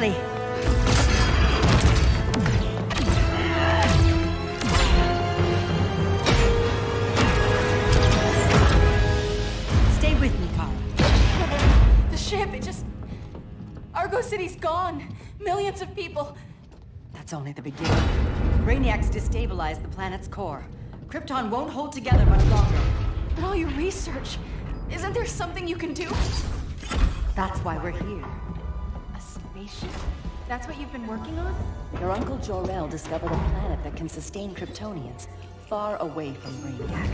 quietly. Stay with me, Kara. The ship, Argo City's gone. Millions of people. That's only the beginning. Brainiacs destabilized the planet's core. Krypton won't hold together much longer. But all your research, isn't there something you can do? That's why we're here. A spaceship? That's what you've been working on? Your uncle Jor-El discovered a planet that can sustain Kryptonians, far away from Brainiac.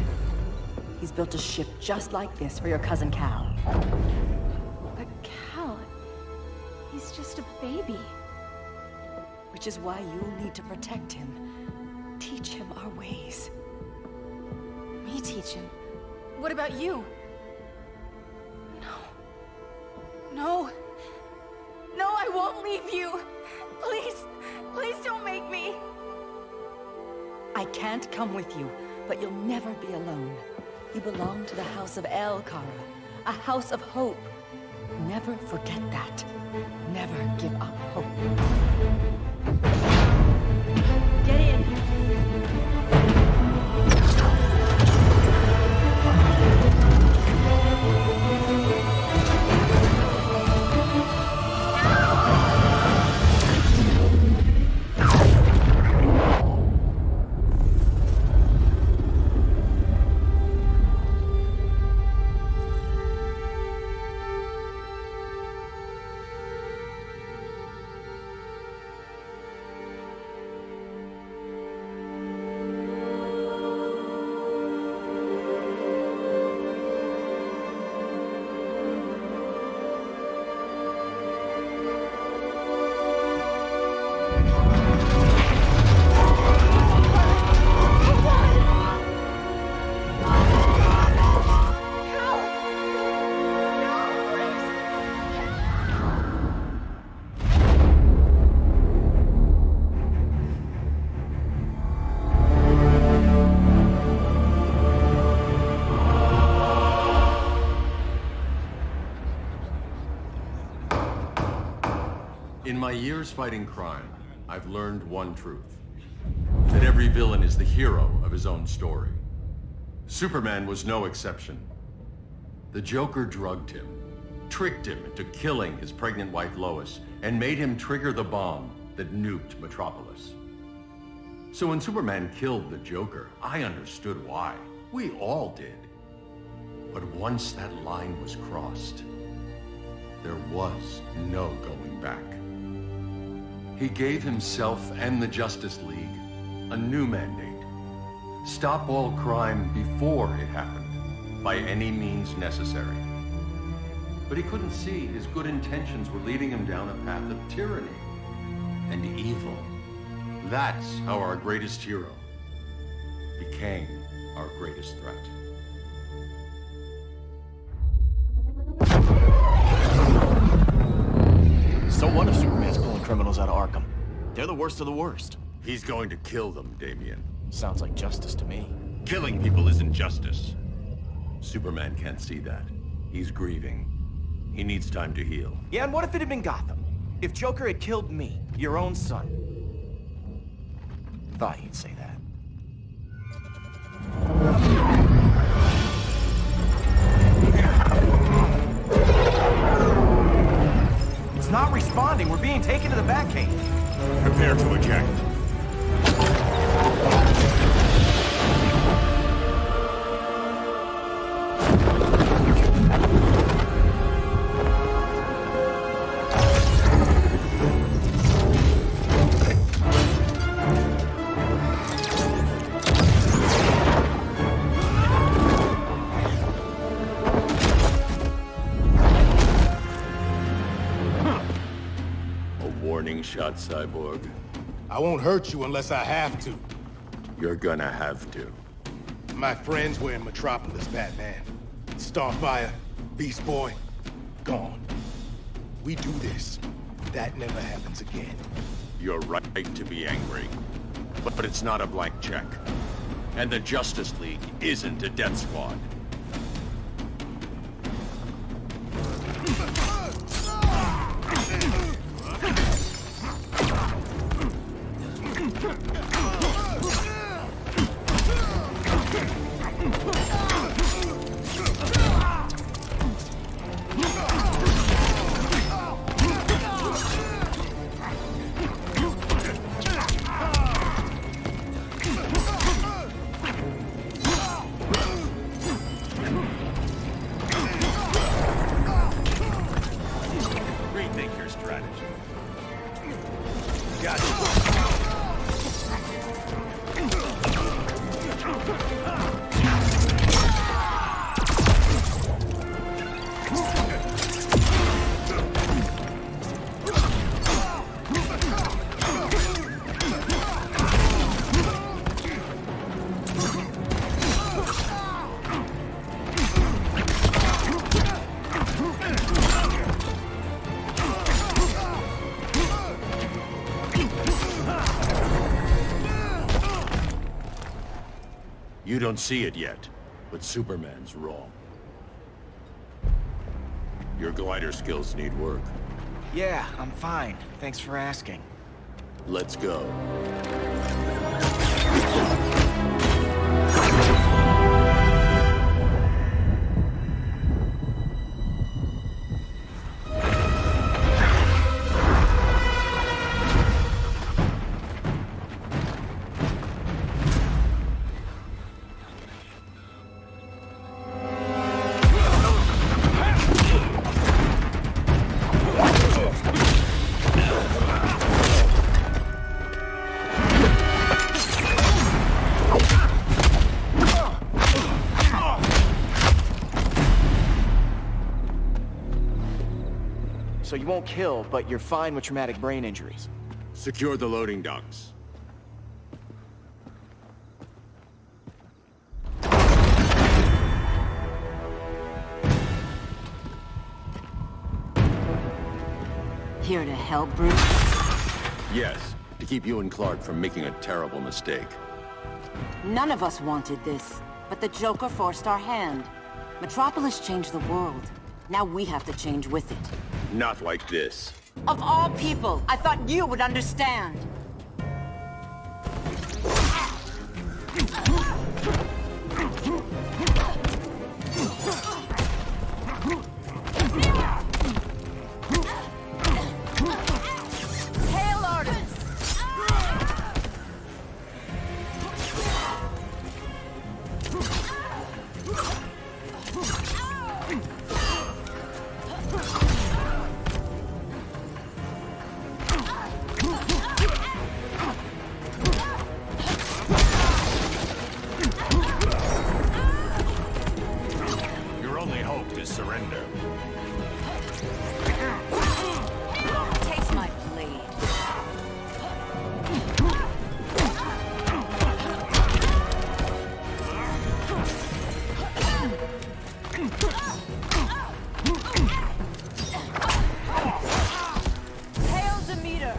He's built a ship just like this for your cousin Cal. But Cal... he's just a baby. Which is why you'll need to protect him. Teach him our ways. Me teach him? What about you? No, I won't leave you. Please don't make me. I can't come with you, but you'll never be alone. You belong to the House of El, Kara. A house of hope. Never forget that. Never give up hope. Get in. In my years fighting crime, I've learned one truth. That every villain is the hero of his own story. Superman was no exception. The Joker drugged him, tricked him into killing his pregnant wife Lois, and made him trigger the bomb that nuked Metropolis. So when Superman killed the Joker, I understood why. We all did. But once that line was crossed, there was no going back. He gave himself and the Justice League a new mandate. Stop all crime before it happened, by any means necessary. But he couldn't see his good intentions were leading him down a path of tyranny and evil. That's how our greatest hero became our greatest threat. So what if Superman's pulling criminals out of Arkham? They're the worst of the worst. He's going to kill them, Damian. Sounds like justice to me. Killing people isn't justice. Superman can't see that. He's grieving. He needs time to heal. Yeah, and what if it had been Gotham? If Joker had killed me, your own son? Thought you'd say that. It's not responding. We're being taken to the Batcave. Prepare to eject. Warning shot, Cyborg. I won't hurt you unless I have to. You're gonna have to. My friends were in Metropolis, Batman. Starfire, Beast Boy, gone. We do this. That never happens again. You're right to be angry. But it's not a blank check. And the Justice League isn't a death squad. You don't see it yet, but Superman's wrong. Your glider skills need work. Yeah, I'm fine. Thanks for asking. Let's go. So you won't kill, but you're fine with traumatic brain injuries. Secure the loading docks. Here to help, Bruce? Yes, to keep you and Clark from making a terrible mistake. None of us wanted this, but the Joker forced our hand. Metropolis changed the world. Now we have to change with it. Not like this. Of all people, I thought you would understand. Tail artists! Your only hope is surrender. Taste my blade. Hail Demeter!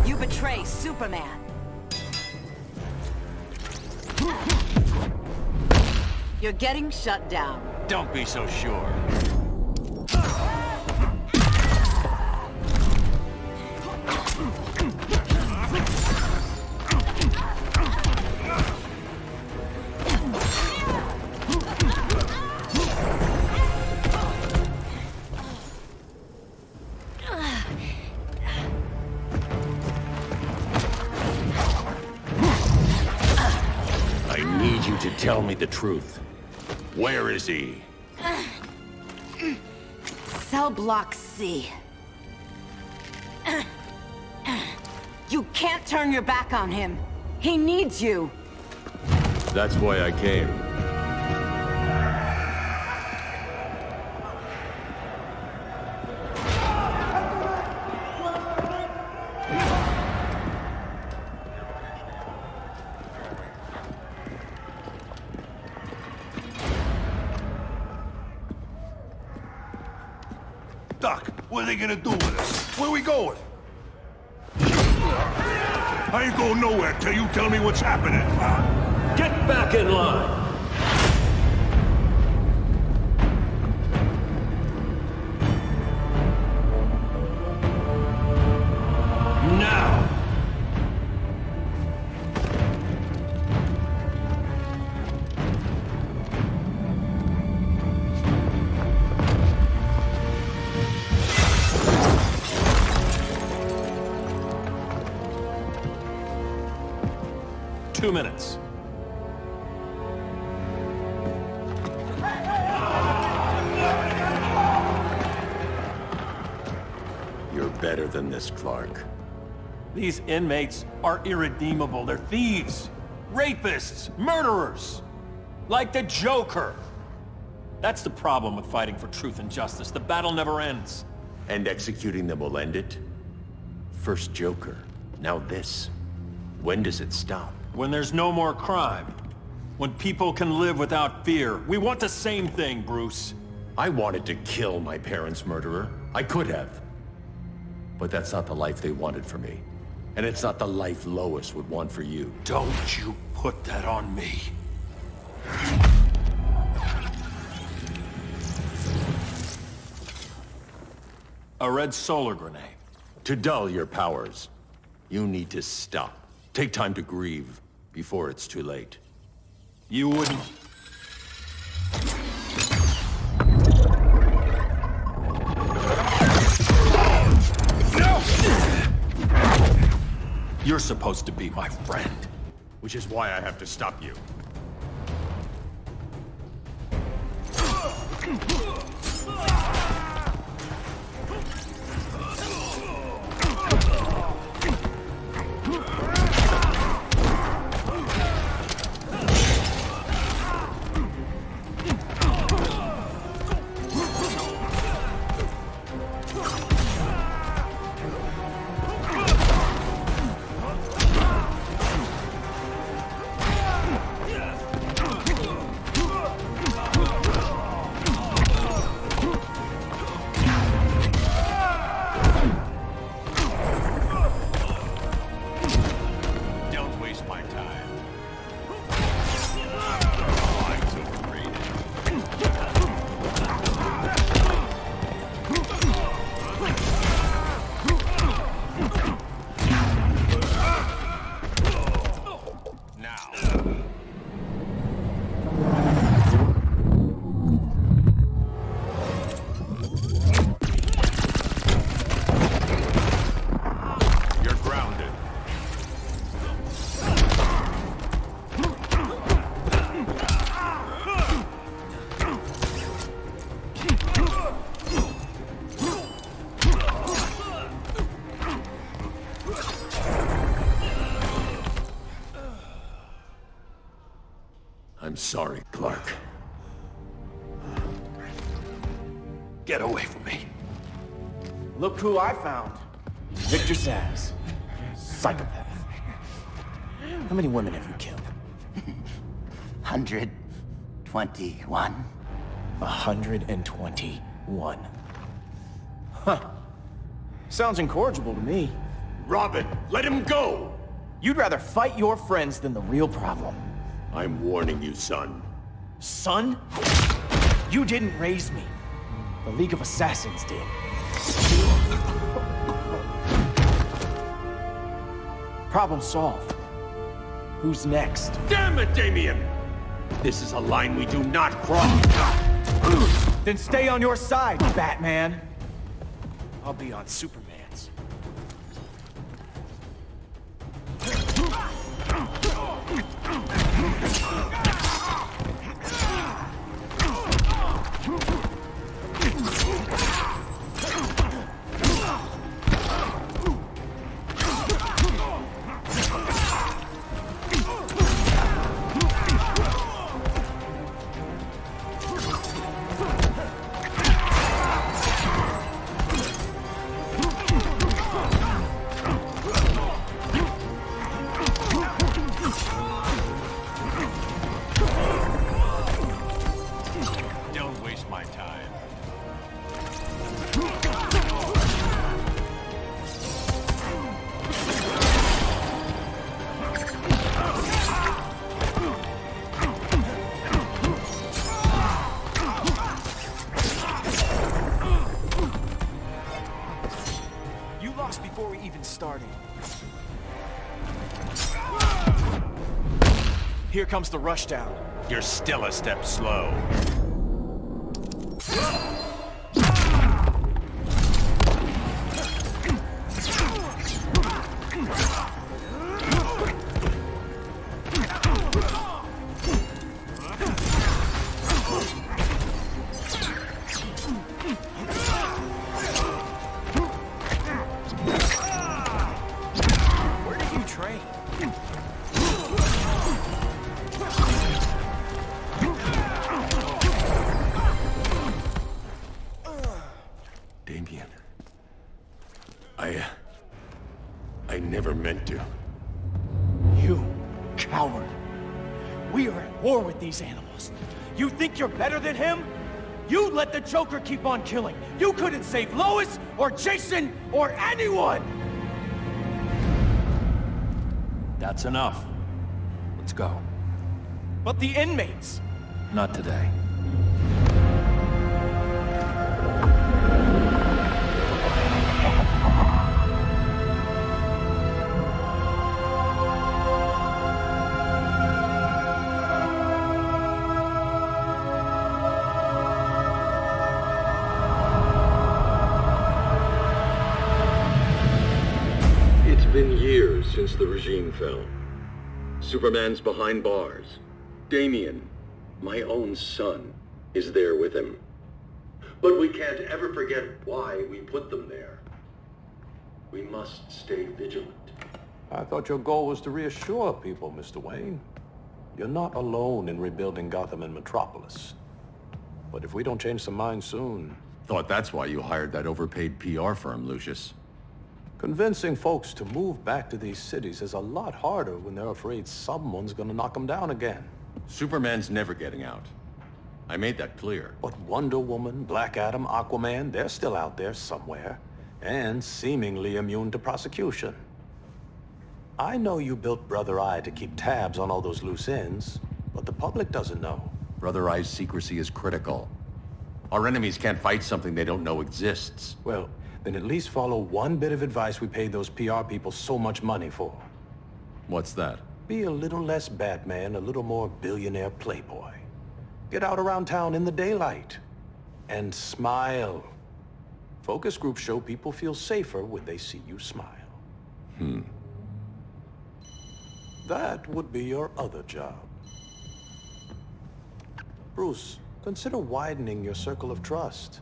You betray Superman. You're getting shut down. Don't be so sure. I need you to tell me the truth. Where is he? Cell Block C. You can't turn your back on him. He needs you. That's why I came. Doc, what are they gonna do with us? Where we going? I ain't going nowhere till you tell me what's happening. Get back in line! Now! Two minutes. You're better than this, Clark. These inmates are irredeemable. They're thieves, rapists, murderers. Like the Joker. That's the problem with fighting for truth and justice. The battle never ends. And executing them will end it? First Joker, now this. When does it stop? When there's no more crime. When people can live without fear. We want the same thing, Bruce. I wanted to kill my parents' murderer. I could have. But that's not the life they wanted for me. And it's not the life Lois would want for you. Don't you put that on me. A red solar grenade. To dull your powers, you need to stop. Take time to grieve before it's too late. You wouldn't... No! You're supposed to be my friend. Which is why I have to stop you. I'm sorry, Clark. Get away from me. Look who I found. Victor Zsasz. Psychopath. How many women have you killed? 121. 121. Huh. Sounds incorrigible to me. Robin, let him go! You'd rather fight your friends than the real problem. I'm warning you, son. Son? You didn't raise me. The League of Assassins did. Problem solved. Who's next? Damn it, Damien! This is a line we do not cross. Then stay on your side, Batman. I'll be on Superman's. Before we even started. Here comes the rushdown. You're still a step slow. I never meant coward. We are at war with these animals. You think you're better than him? You let the Joker keep on killing. You couldn't save Lois, or Jason, or anyone! That's enough. Let's go. But the inmates! Not today. It's been years since the regime fell. Superman's behind bars. Damian, my own son, is there with him. But we can't ever forget why we put them there. We must stay vigilant. I thought your goal was to reassure people, Mr. Wayne. You're not alone in rebuilding Gotham and Metropolis. But if we don't change some minds soon... Thought that's why you hired that overpaid PR firm, Lucius. Convincing folks to move back to these cities is a lot harder when they're afraid someone's gonna knock them down again. Superman's never getting out. I made that clear. But Wonder Woman, Black Adam, Aquaman, they're still out there somewhere. And seemingly immune to prosecution. I know you built Brother Eye to keep tabs on all those loose ends, but the public doesn't know. Brother Eye's secrecy is critical. Our enemies can't fight something they don't know exists. Well, then at least follow one bit of advice we paid those PR people so much money for. What's that? Be a little less Batman, a little more billionaire playboy. Get out around town in the daylight. And smile. Focus groups show people feel safer when they see you smile. That would be your other job. Bruce, consider widening your circle of trust.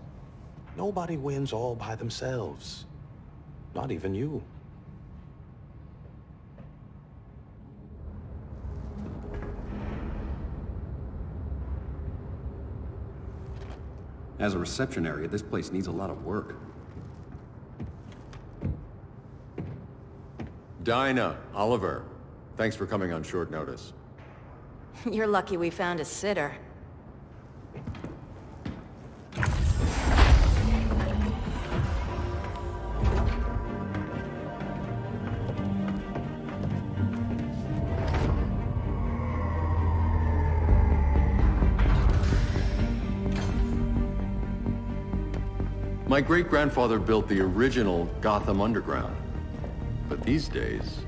Nobody wins all by themselves. Not even you. As a reception area, this place needs a lot of work. Dinah, Oliver, thanks for coming on short notice. You're lucky we found a sitter. My great-grandfather built the original Gotham Underground. But these days,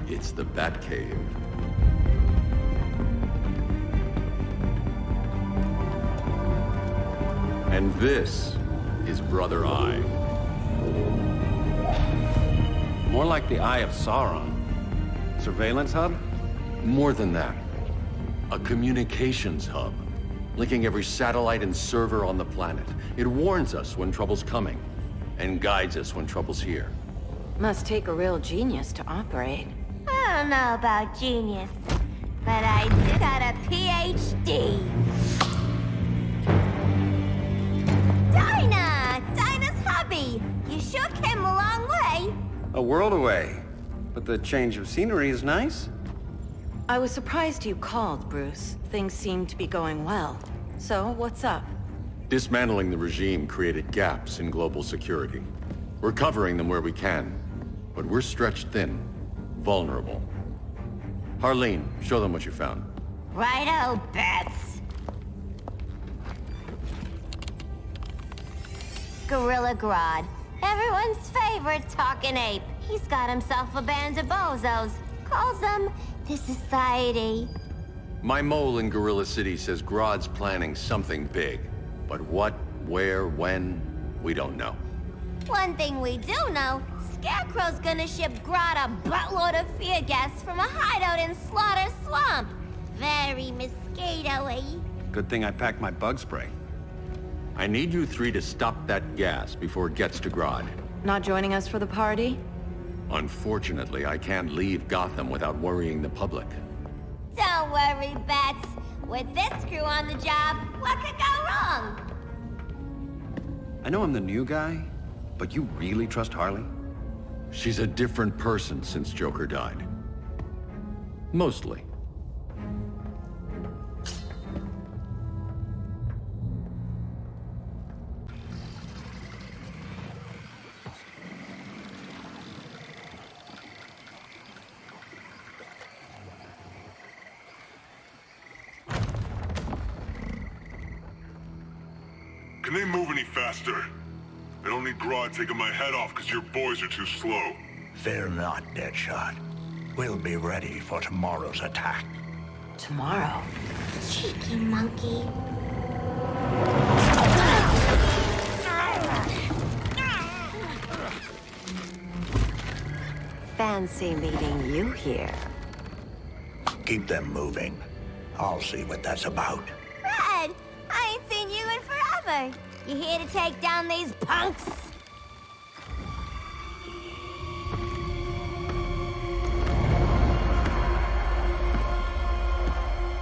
it's the Batcave. And this is Brother Eye. More like the Eye of Sauron. Surveillance hub? More than that. A communications hub, linking every satellite and server on the planet. It warns us when trouble's coming, and guides us when trouble's here. Must take a real genius to operate. I don't know about genius, but I did got a PhD. Dinah's hubby. You sure came a long way. A world away. But the change of scenery is nice. I was surprised you called, Bruce. Things seem to be going well. So, what's up? Dismantling the regime created gaps in global security. We're covering them where we can, but we're stretched thin, vulnerable. Harleen, show them what you found. Righto, Bats. Gorilla Grodd. Everyone's favorite talking ape. He's got himself a band of bozos. Calls them the Society. My mole in Gorilla City says Grodd's planning something big. But what, where, when, we don't know. One thing we do know, Scarecrow's gonna ship Grodd a buttload of fear gas from a hideout in Slaughter Swamp. Very mosquito-y. Good thing I packed my bug spray. I need you three to stop that gas before it gets to Grodd. Not joining us for the party? Unfortunately, I can't leave Gotham without worrying the public. Don't worry, Bats. With this crew on the job, what could go wrong? I know I'm the new guy, but you really trust Harley? She's a different person since Joker died. Mostly. Can they move any faster? I don't need Grodd taking my head off because your boys are too slow. Fear not, Deadshot. We'll be ready for tomorrow's attack. Tomorrow? Cheeky monkey. Fancy meeting you here. Keep them moving. I'll see what that's about. Red, I ain't seen you in forever. You here to take down these punks?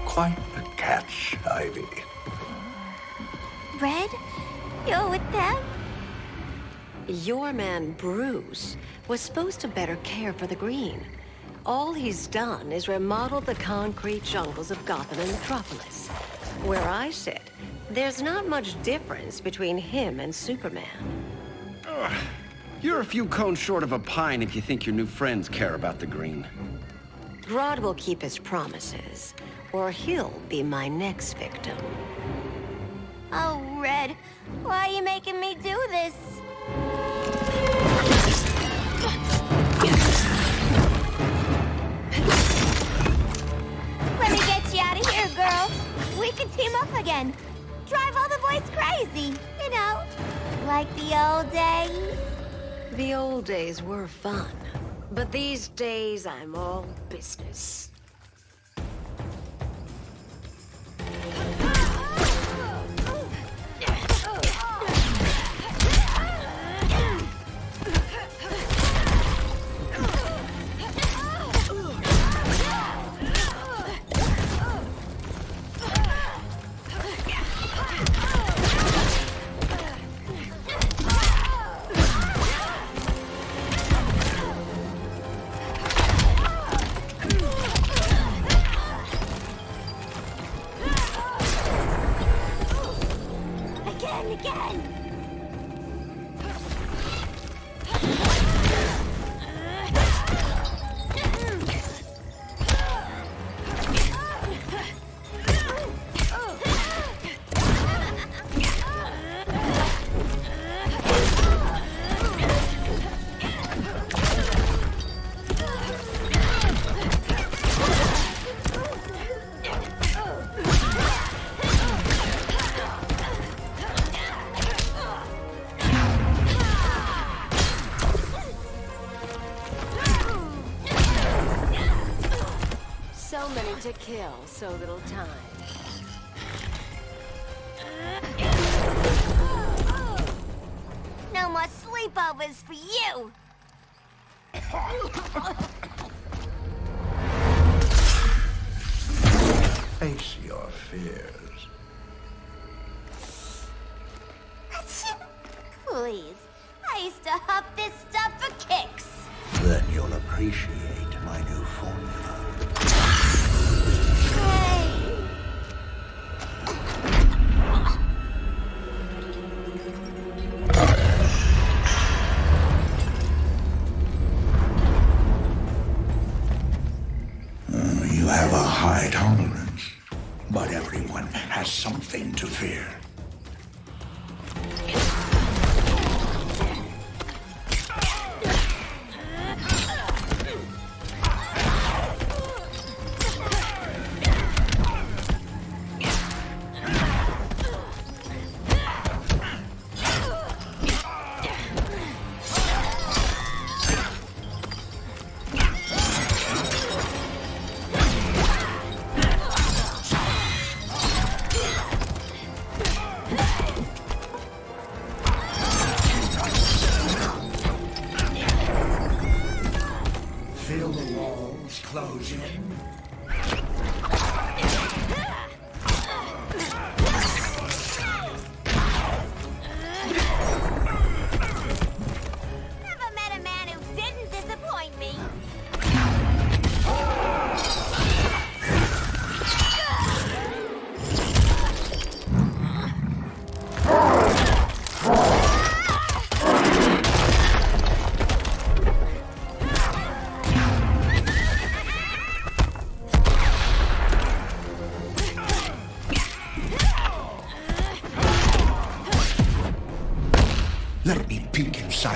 Quite the catch, Ivy. Red, you're with them? Your man, Bruce, was supposed to better care for the Green. All he's done is remodel the concrete jungles of Gotham and Metropolis. Where I sit, there's not much difference between him and Superman. You're a few cones short of a pine if you think your new friends care about the Green. Grodd will keep his promises, or he'll be my next victim. Oh, Red, why are you making me do this? Let me get you out of here, girl. We can team up again. Drive all the boys crazy, you know, like the old days. The old days were fun, but these days I'm all business. To kill, so little time. No more sleepovers for you! Face your fears. Please, I used to huff this stuff for kicks. Then you'll appreciate my new formula. You have a high tolerance, but everyone has something to fear.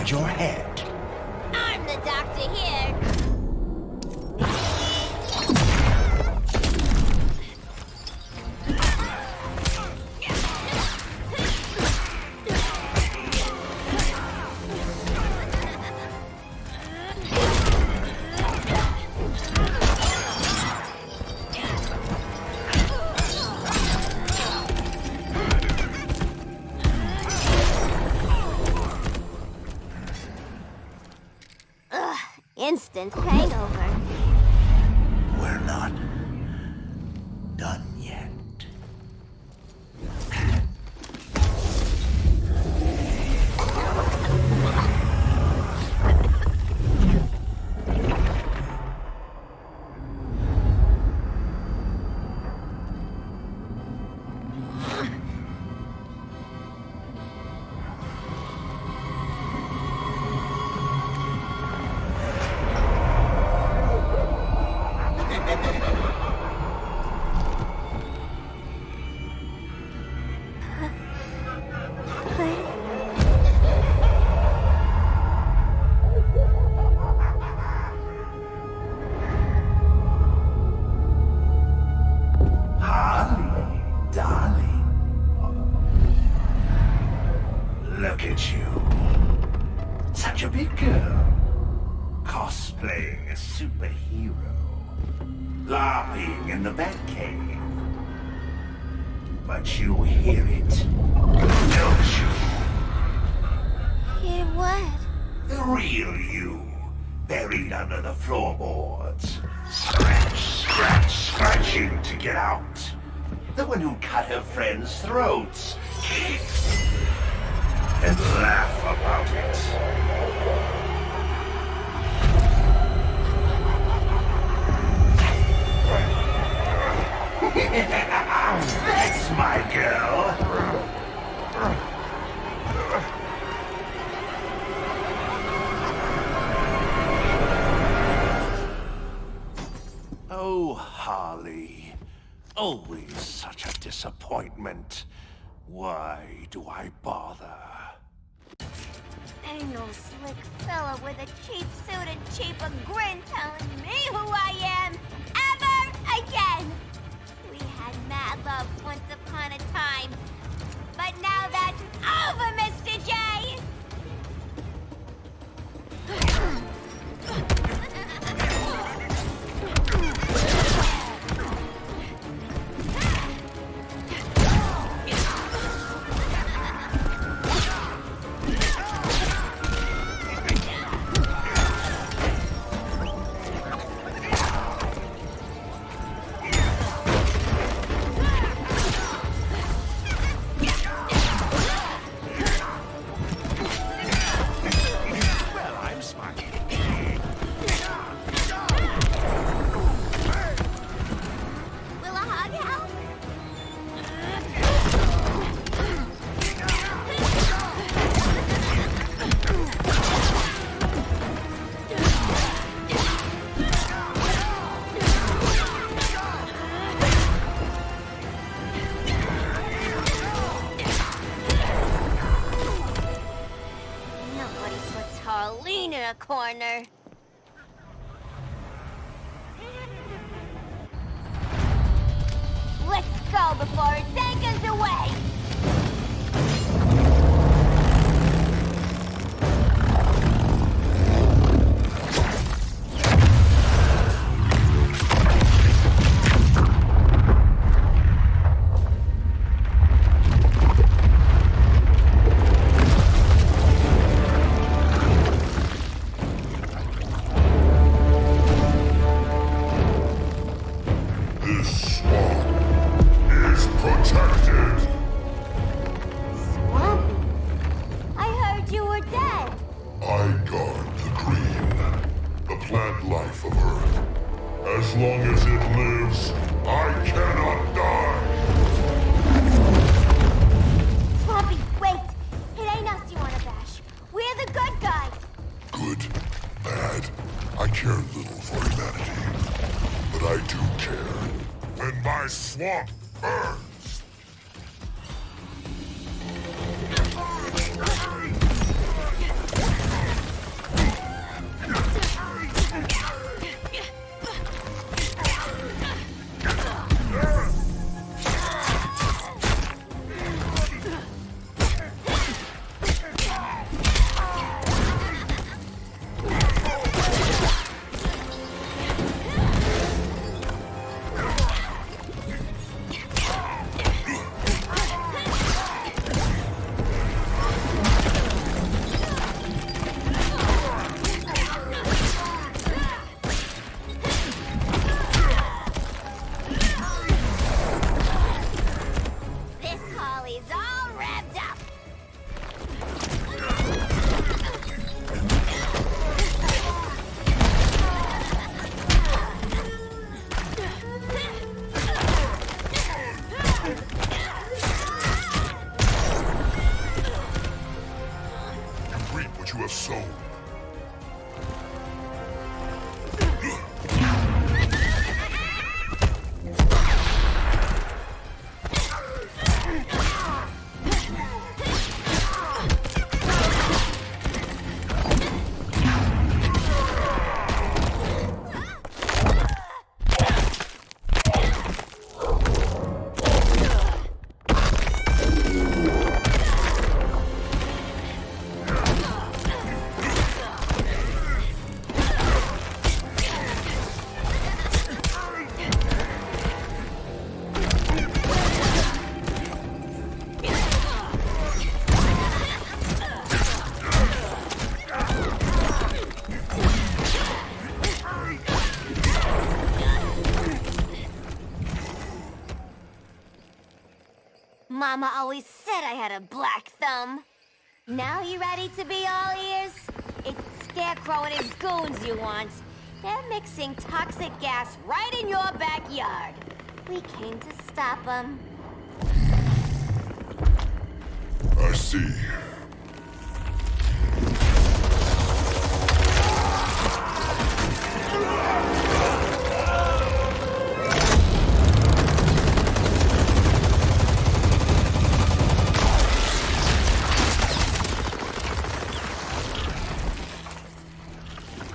inside your head. I'm the doctor here. Instant hangover. We're not done yet. Look at you. Such a big girl. Cosplaying a superhero. Laughing in the Batcave. But you hear it, don't you? Hear what? The real you. Buried under the floorboards. Scratch, scratch, scratching to get out. The one who cut her friends' throats. And laugh about it. That's my girl. Oh, Harley. Always such a disappointment. Why do I bother? Ain't no slick fella with a cheap suit and cheaper grin telling me who I am ever again. We had mad love once upon a time, but now that's over, Mr. J. Corner. Let's go before it takes us away. As long as it lives, I cannot die! Swampy, wait! It ain't us you wanna bash. We're the good guys! Good, bad, I care little for humanity. But I do care. And my swamp burns! zone. Mama always said I had a black thumb. Now you ready to be all ears? It's Scarecrow and his goons you want. They're mixing toxic gas right in your backyard. We came to stop them. I see.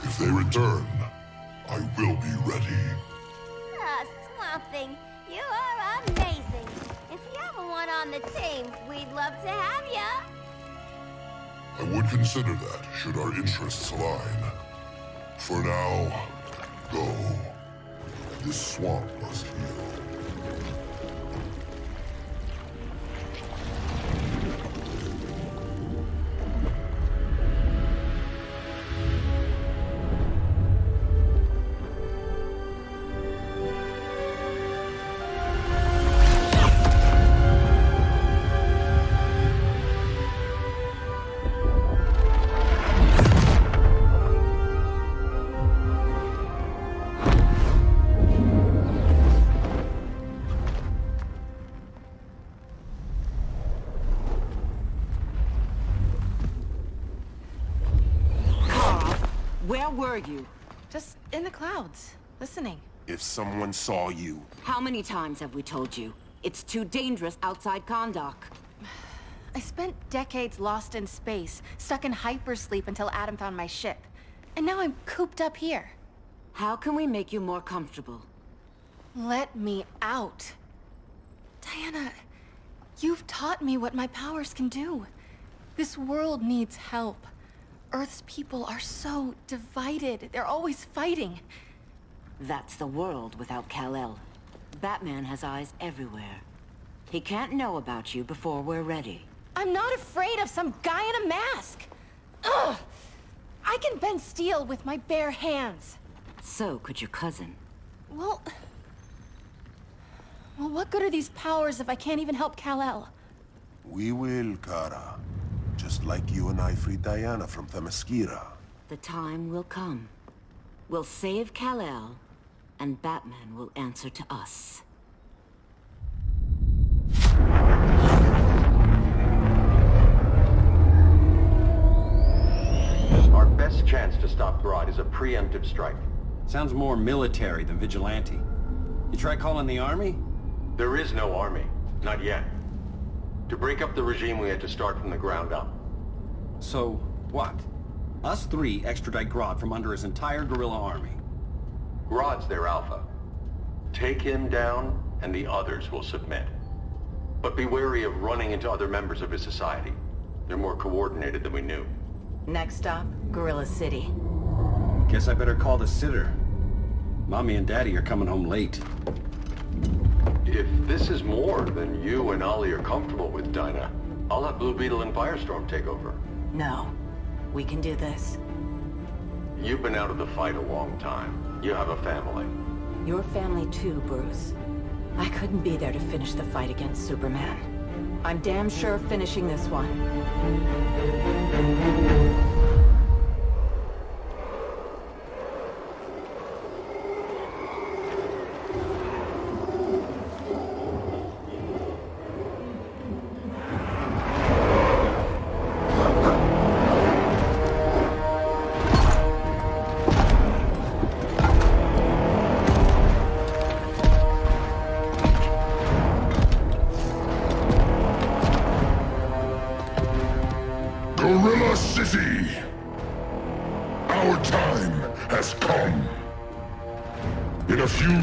If they return, I will be ready. Ah, Swamp Thing, you are amazing. If you ever want on the team, we'd love to have ya. I would consider that, should our interests align. For now, go. This swamp must heal. Where were you? Just in the clouds, listening. If someone saw you... How many times have we told you? It's too dangerous outside Kahndaq. I spent decades lost in space, stuck in hypersleep until Adam found my ship. And now I'm cooped up here. How can we make you more comfortable? Let me out. Diana, you've taught me what my powers can do. This world needs help. Earth's people are so divided. They're always fighting. That's the world without Kal-El. Batman has eyes everywhere. He can't know about you before we're ready. I'm not afraid of some guy in a mask. Ugh! I can bend steel with my bare hands. So could your cousin. Well, what good are these powers if I can't even help Kal-El? We will, Kara. Just like you and I freed Diana from Themyscira. The time will come. We'll save Kal-El, and Batman will answer to us. Our best chance to stop Grodd is a preemptive strike. Sounds more military than vigilante. You try calling the army? There is no army. Not yet. To break up the regime, we had to start from the ground up. So, what? Us three extradite Grodd from under his entire guerrilla army. Grodd's their alpha. Take him down, and the others will submit. But be wary of running into other members of his society. They're more coordinated than we knew. Next stop, Gorilla City. Guess I better call the sitter. Mommy and Daddy are coming home late. If this is more than you and Ollie are comfortable with, Dinah, I'll have Blue Beetle and Firestorm take over. No, we can do this. You've been out of the fight a long time. You have a family. Your family too, Bruce. I couldn't be there to finish the fight against Superman. I'm damn sure finishing this one.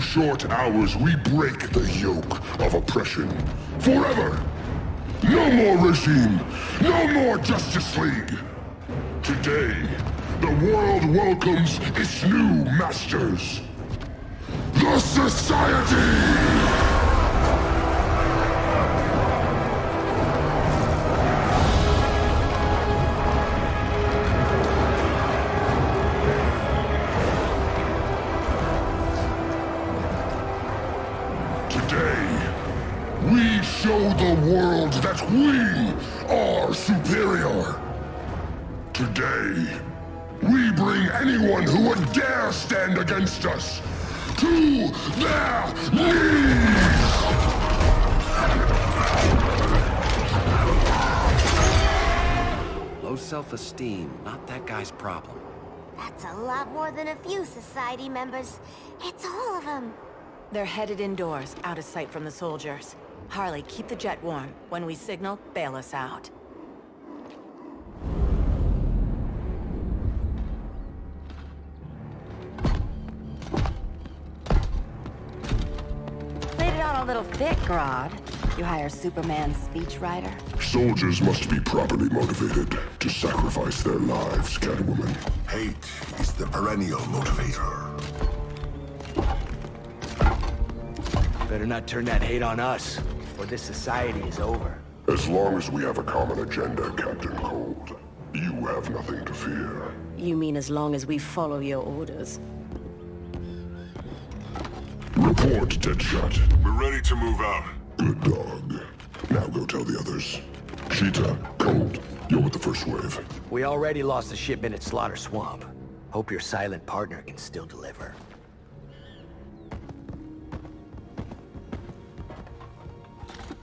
short hours, we break the yoke of oppression. Forever! No more regime! No more Justice League! Today, the world welcomes its new masters. The Society! We show the world that we are superior. Today, we bring anyone who would dare stand against us to their knees! Low self-esteem, not that guy's problem. That's a lot more than a few Society members. It's all of them. They're headed indoors, out of sight from the soldiers. Harley, keep the jet warm. When we signal, bail us out. Laid it on a little thick, Grodd. You hire Superman's speechwriter? Soldiers must be properly motivated to sacrifice their lives, Catwoman. Hate is the perennial motivator. Better not turn that hate on us, or this society is over. As long as we have a common agenda, Captain Cold, you have nothing to fear. You mean as long as we follow your orders? Report, Deadshot. We're ready to move out. Good dog. Now go tell the others. Cheetah, Cold, you're with the first wave. We already lost the shipment at Slaughter Swamp. Hope your silent partner can still deliver.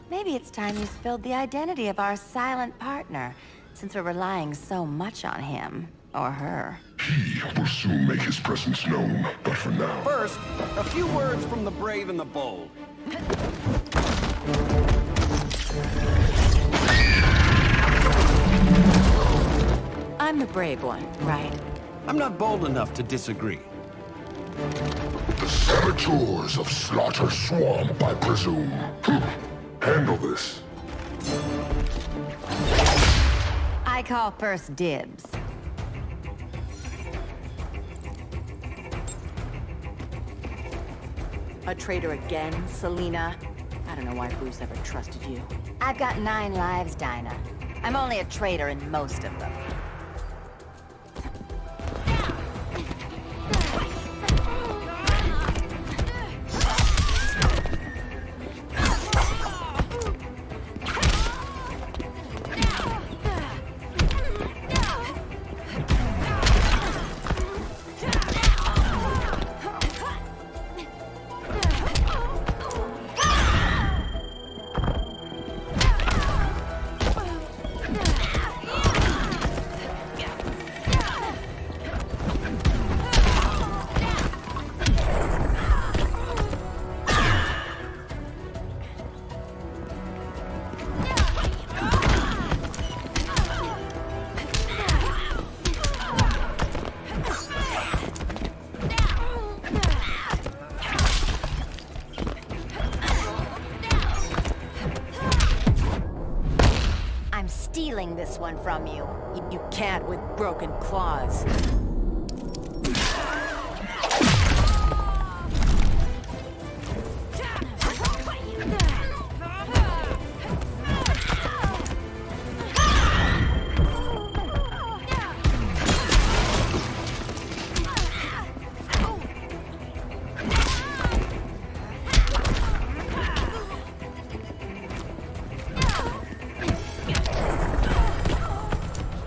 Maybe it's time you spilled the identity of our silent partner, since we're relying so much on him. Or her. He will soon make his presence known, but for now... First, a few words from the brave and the bold. I'm the brave one, right? I'm not bold enough to disagree. The saboteurs of Slaughter Swamp, I presume. Handle this. I call first dibs. A traitor again, Selina? I don't know why Bruce ever trusted you. I've got 9 lives, Dinah. I'm only a traitor in most of them. Stealing this one from you. You can't with broken claws.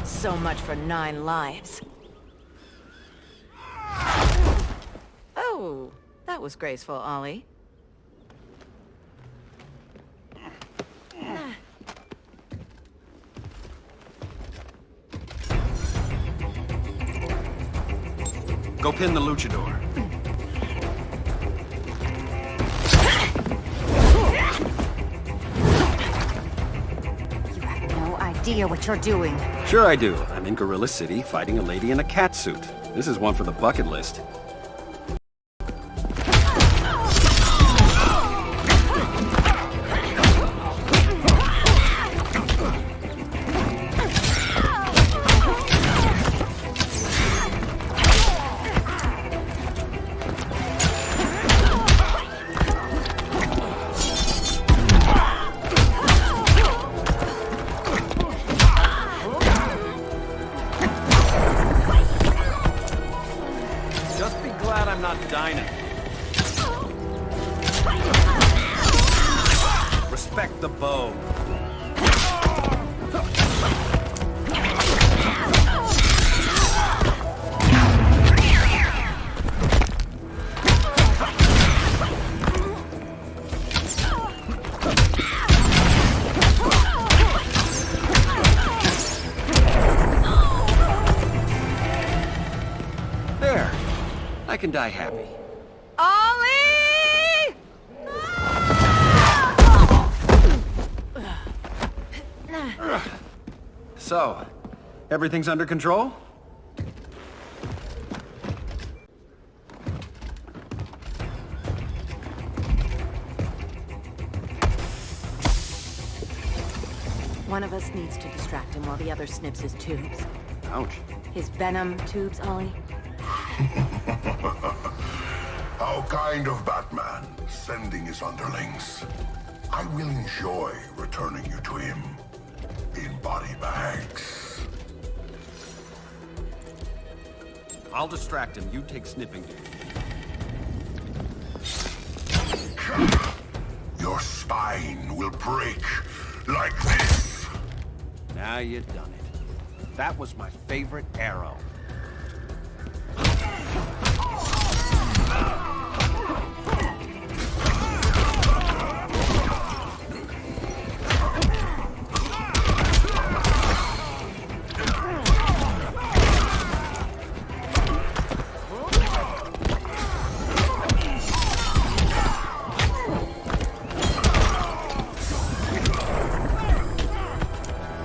So much for 9 lives. Oh, that was graceful, Ollie. Go pin the luchador. Idea what you're doing. Sure I do. I'm in Gorilla City fighting a lady in a cat suit. This is one for the bucket list. respect the bow. There. I can die happy. Ollie! So, everything's under control? One of us needs to distract him while the other snips his tubes. Ouch. His venom tubes, Ollie. How kind of Batman, sending his underlings. I will enjoy returning you to him in body bags. I'll distract him. You take snipping. Your spine will break like this. Now you done it. That was my favorite arrow.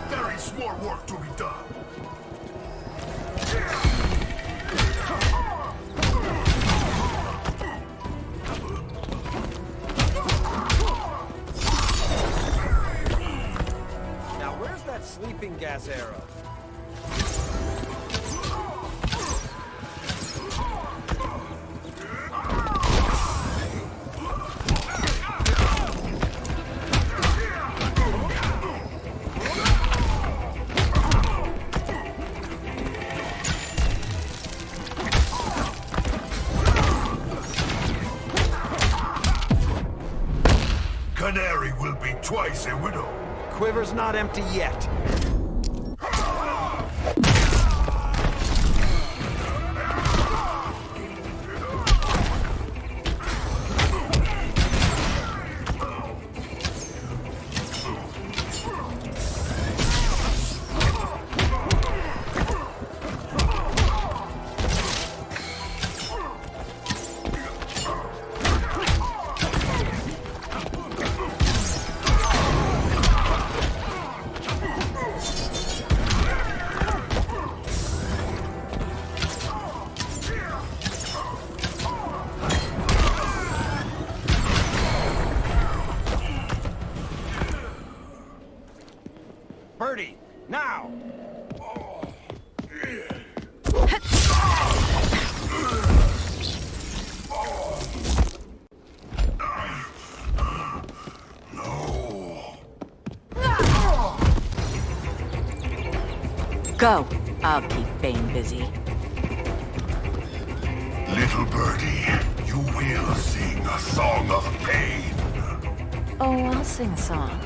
There is more work to be done. Now where's that sleeping gas arrow? Canary will be twice a widow. Quiver's not empty yet. Birdie, now! Go. I'll keep Bane busy. Little birdie, you will sing a song of pain. Oh, I'll sing a song.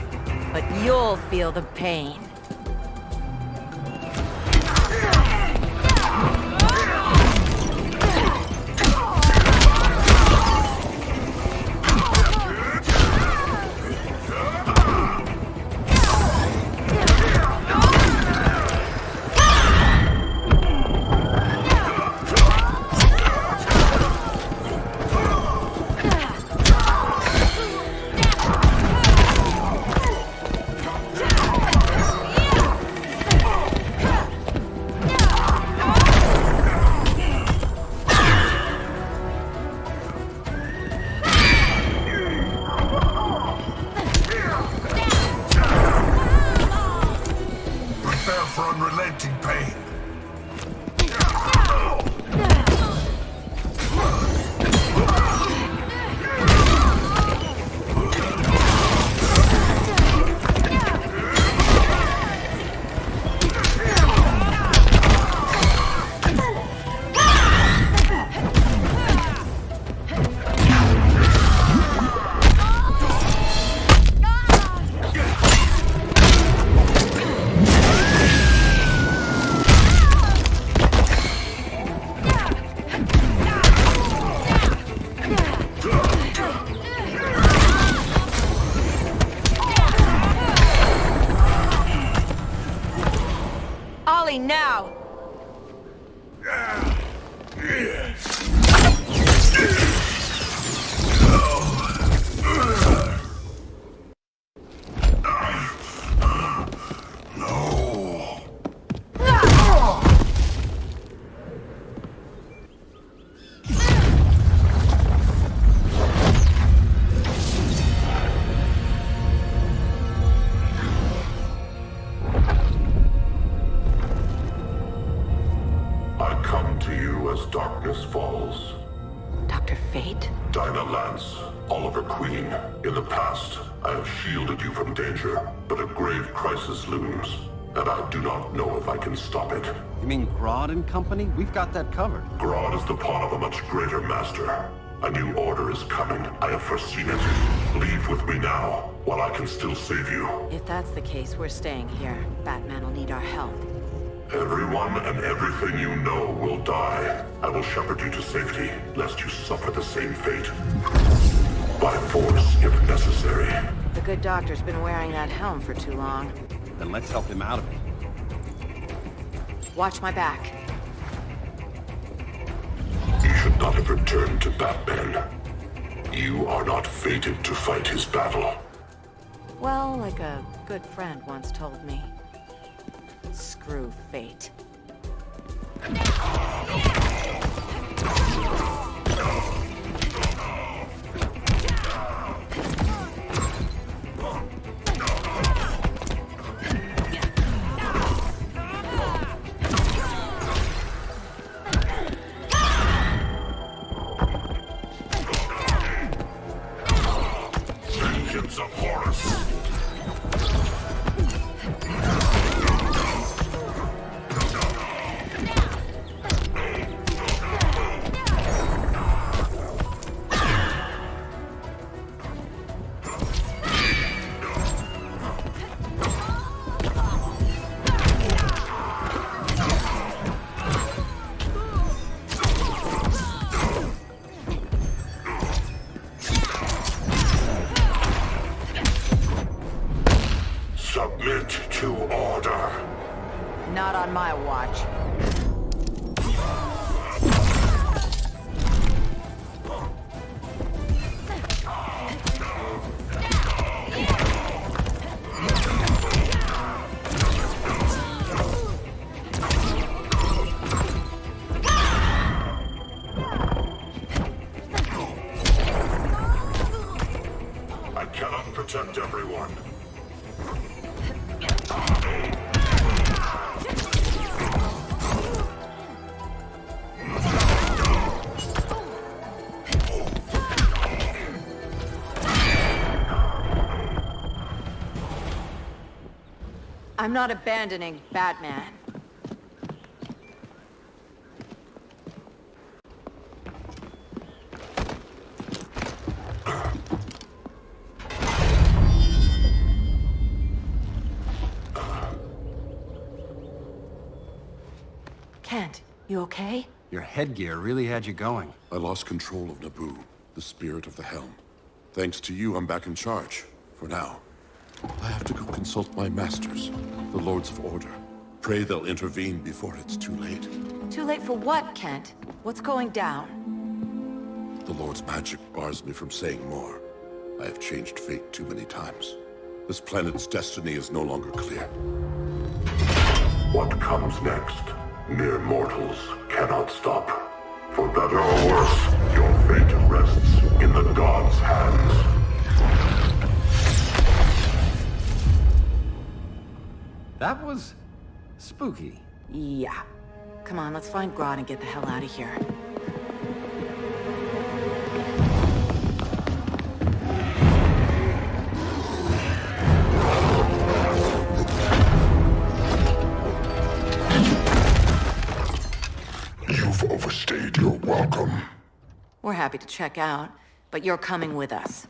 But you'll feel the pain. away now! I come to you as darkness falls. Dr. Fate? Dinah Lance, Oliver Queen. In the past, I have shielded you from danger, but a grave crisis looms, and I do not know if I can stop it. You mean Grodd and company? We've got that covered. Grodd is the pawn of a much greater master. A new order is coming. I have foreseen it. Leave with me now, while I can still save you. If that's the case, we're staying here. Batman will need our help. Everyone and everything you know will die. I will shepherd you to safety, lest you suffer the same fate. By force, if necessary. The good doctor's been wearing that helm for too long. Then let's help him out of it. Watch my back. You should not have returned to Batman. You are not fated to fight his battle. Well, like a good friend once told me. Screw fate. Vengeance of Horus! Submit to order. Not on my watch. I cannot protect everyone. I'm not abandoning Batman. Kent, you okay? Your headgear really had you going. I lost control of Naboo, the spirit of the helm. Thanks to you, I'm back in charge. For now. I have to go consult my masters, the Lords of Order. Pray they'll intervene before it's too late. Too late for what, Kent? What's going down? The Lord's magic bars me from saying more. I have changed fate too many times. This planet's destiny is no longer clear. What comes next, mere mortals cannot stop. For better or worse, your fate rests in the gods' hands. That was spooky. Yeah. Come on, let's find Grodd and get the hell out of here. You've overstayed your welcome. We're happy to check out, but you're coming with us.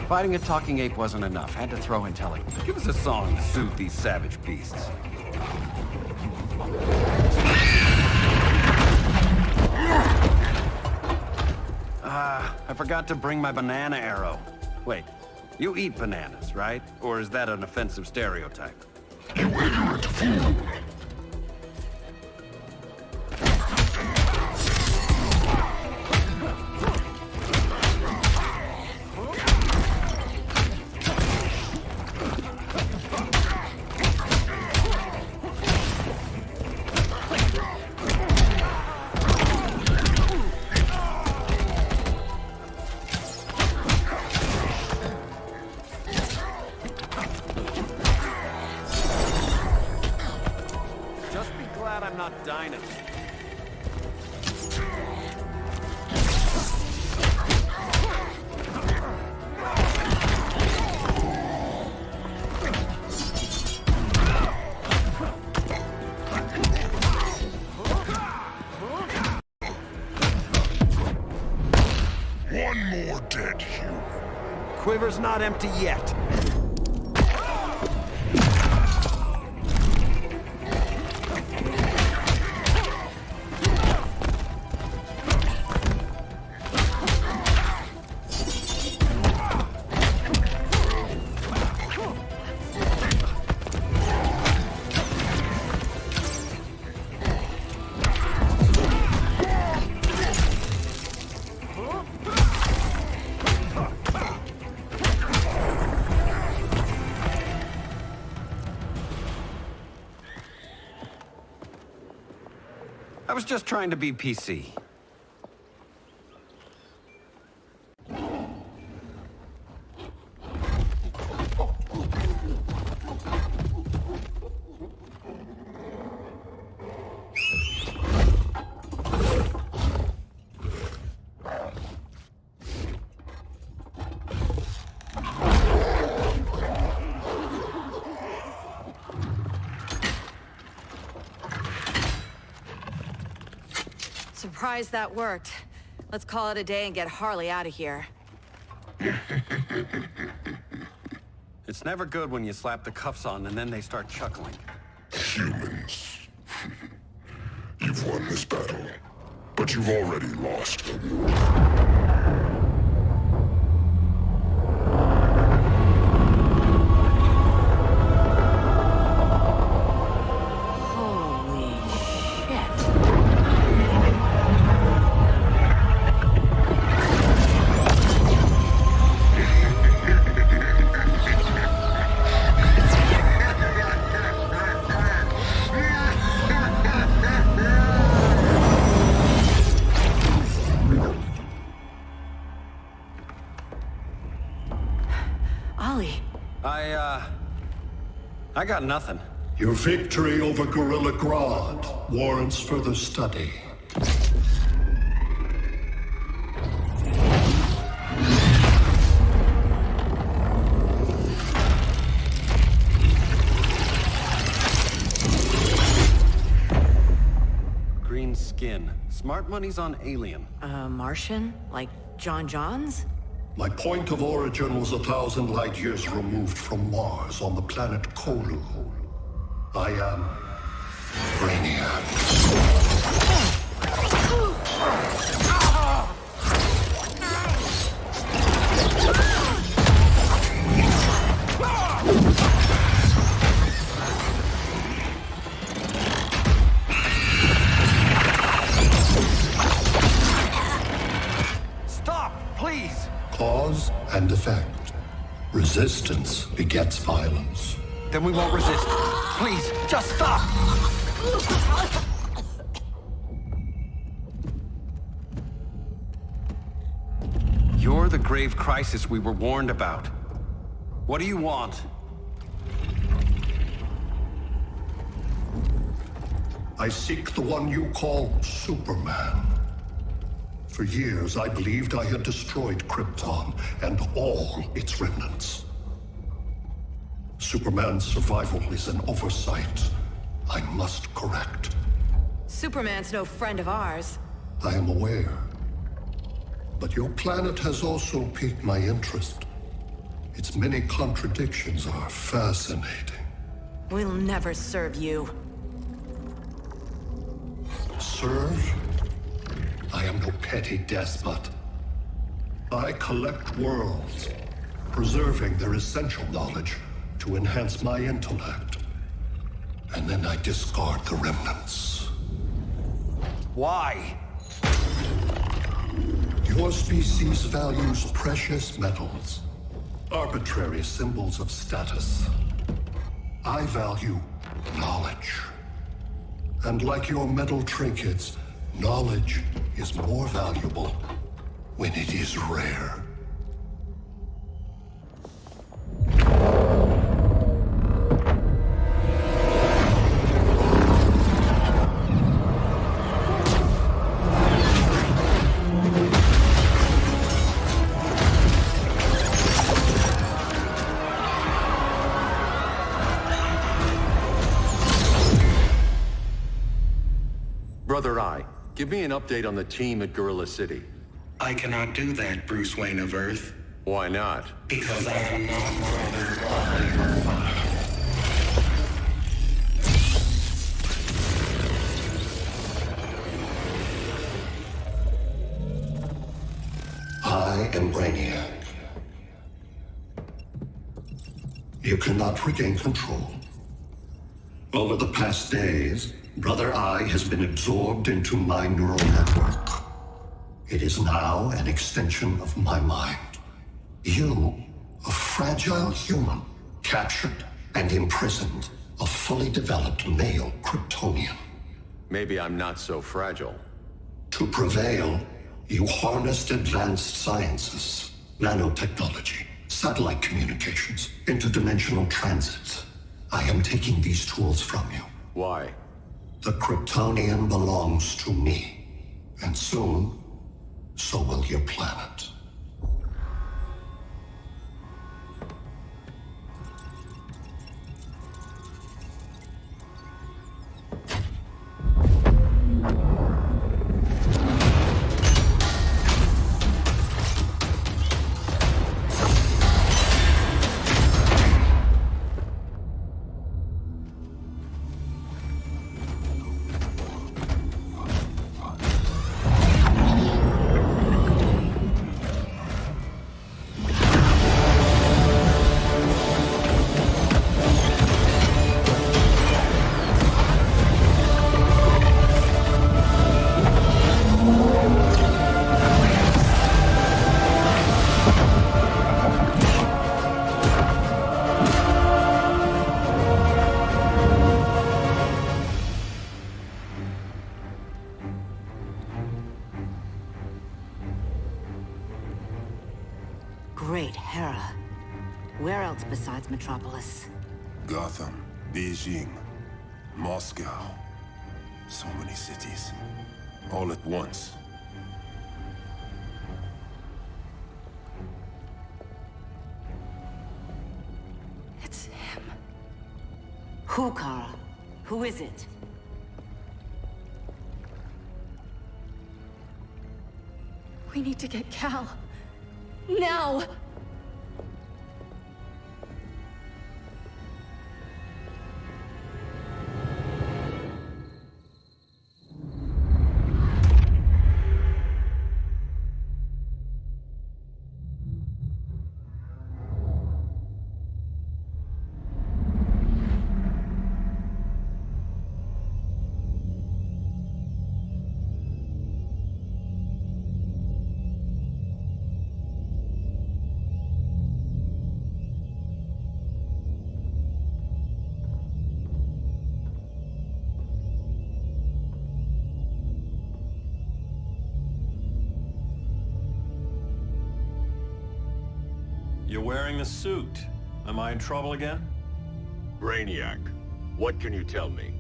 Fighting a talking ape wasn't enough. Had to throw in telling. Give us a song to soothe these savage beasts. I forgot to bring my banana arrow. Wait, You eat bananas, right? Or is that an offensive stereotype? You ignorant fool! I'm not dining. One more dead human. Quiver's not empty yet. I was just trying to be PC. Surprised that worked. Let's call it a day and get Harley out of here. It's never good when you slap the cuffs on and then they start chuckling. Humans. You've won this battle, but you've already lost. I got nothing. Your victory over Gorilla Grodd warrants further study. Green skin. Smart money's on alien. Martian? Like John Johns? My point of origin was 1,000 light years removed from Mars on the planet Kolu. I am Brainiac. Stop, please! Cause and effect. Resistance begets violence. Then we won't resist. Please, just stop! You're the grave crisis we were warned about. What do you want? I seek the one you call Superman. For years, I believed I had destroyed Krypton and all its remnants. Superman's survival is an oversight I must correct. Superman's no friend of ours. I am aware. But your planet has also piqued my interest. Its many contradictions are fascinating. We'll never serve you. Serve? I am no petty despot. I collect worlds, preserving their essential knowledge to enhance my intellect. And then I discard the remnants. Why? Your species values precious metals, arbitrary symbols of status. I value knowledge. And like your metal trinkets, knowledge is more valuable when it is rare. Brother Eye, give me an update on the team at Gorilla City. I cannot do that, Bruce Wayne of Earth. Why not? Because I am not Brother Eye. I am Brainiac. You cannot regain control. Over the past days, Brother Eye has been absorbed into my neural network. It is now an extension of my mind. You, a fragile human, captured and imprisoned a fully developed male Kryptonian. Maybe I'm not so fragile. To prevail, you harnessed advanced sciences, nanotechnology, satellite communications, interdimensional transit. I am taking these tools from you. Why? The Kryptonian belongs to me. And soon, so will your planet. Great Hera. Where else besides Metropolis? Gotham, Beijing, Moscow. So many cities. All at once. It's him. Who, Kara? Who is it? We need to get Cal. Now! You're wearing the suit. Am I in trouble again? Brainiac, what can you tell me?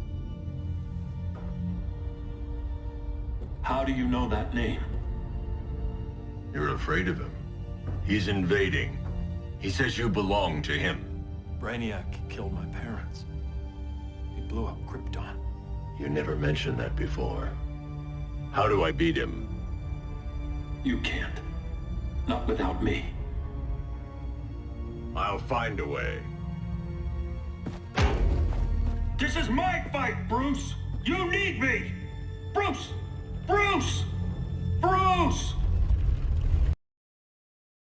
How do you know that name? You're afraid of him. He's invading. He says you belong to him. Brainiac killed my parents. He blew up Krypton. You never mentioned that before. How do I beat him? You can't. Not without me. I'll find a way. This is my fight, Bruce! You need me! Bruce! Bruce! Bruce!